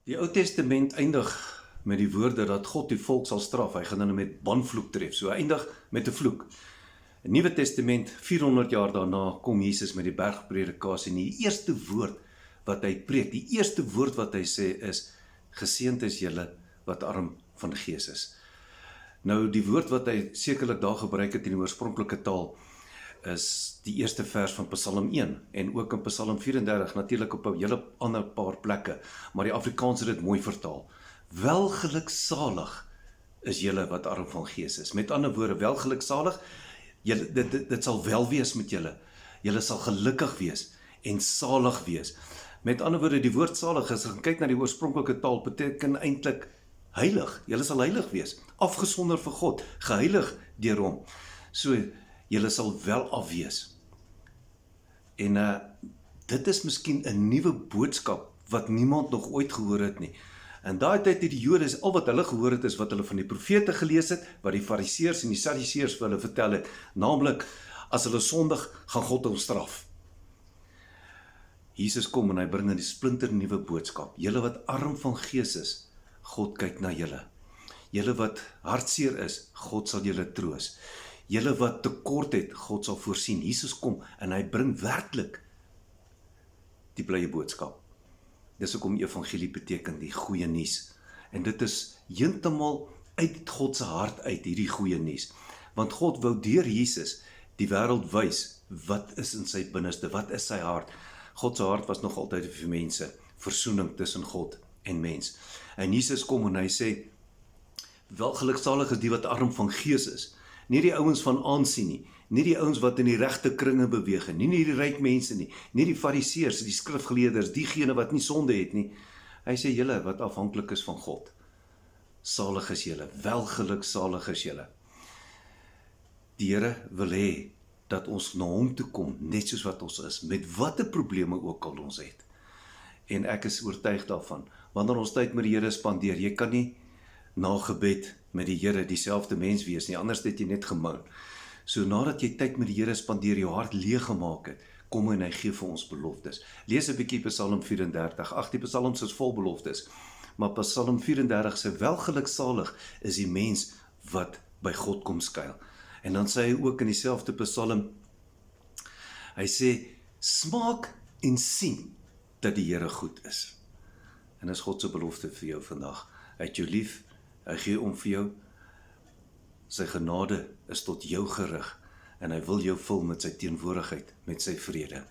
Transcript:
Die Ou Testament eindig met die woorde dat God die volk sal straf. Hy gaan hulle met banvloek tref. So hy eindig met 'n vloek. Die Nuwe Testament, 400 jaar daarna, kom Jesus met die bergpredikasie en die eerste woord wat hy preek, die eerste woord wat hy sê is: geseënd is julle wat arm van gees is. Nou die woord wat hy sekerlik daar gebruik het in die oorspronklike taal is die eerste vers van Psalm 1 en ook in Psalm 34, natuurlik op 'n hele ander paar plekke, maar die Afrikaans het dit mooi vertaal. Welgeluksalig is julle wat arm van gees is. Met ander woorde, welgeluksalig, dit sal wel wees met julle. Julle sal gelukkig wees en salig wees. Met ander woorde, die woord salig, as jy kyk na die oorspronklike taal, beteken eintlik heilig. Julle sal heilig wees, afgesonder vir God, geheilig deur hom. So, julle sal wel afwees. En dit is miskien 'n nuwe boodskap wat niemand nog ooit gehoor het nie. En daai tyd het die Jode, al wat hulle gehoor het, is wat hulle van die profete gelees het, wat die fariseërs en die sadduseërs vir hulle vertel het, naamlik, as hulle sondig, gaan God hom straf. Jesus kom en hy bring 'n splinter nuwe boodskap. Julle wat arm van gees is, God kyk na julle. Julle wat hartseer is, God sal julle troos. Julle wat tekort het, God sal voorsien. Jesus kom en hy bring werklik die blye boodskap. Dis hoekom evangelie beteken die goeie nuus. En dit is heeltemal uit God se hart uit, hierdie goeie nuus. Want God wou deur Jesus die wêreld wys wat is in sy binneste, wat is sy hart. God se hart was nog altyd vir mense, versoening tussen God en mens. En Jesus kom en hy sê, welgeluksalig is die wat arm van gees is. Nie die ouens van aansien nie, nie die ouens wat in die regte kringe beweeg nie die ryk mense nie, nie die fariseërs, die skrifgeleerders, diegene wat nie sonde het nie. Hy sê julle wat afhanklik is van God. Salig is julle, welgeluksalig is julle. Die Here wil hê dat ons na hom toe kom, net soos wat ons is, met watter probleme ook al ons het. En ek is oortuig daarvan, wanneer ons tyd met die Here spandeer, jy kan nie na gebed met die Here dieselfde mens wees nie, anders het jy net gemou. So nadat jy tyd met die Here spandeer, jou hart leeg gemaak het, kom en hy gee vir ons beloftes. Lees 'n bietjie Psalm 34, die psalms is vol beloftes, maar Psalm 34 sê welgeluksalig is die mens wat by God kom skuil. En dan sê hy ook in dieselfde psalm, hy sê, smaak en sien dat die Here goed is. En is God se belofte vir jou vandag. Hy het jou lief, hy gee om vir jou, sy genade is tot jou gerig, en hy wil jou vul met sy teenwoordigheid, met sy vrede.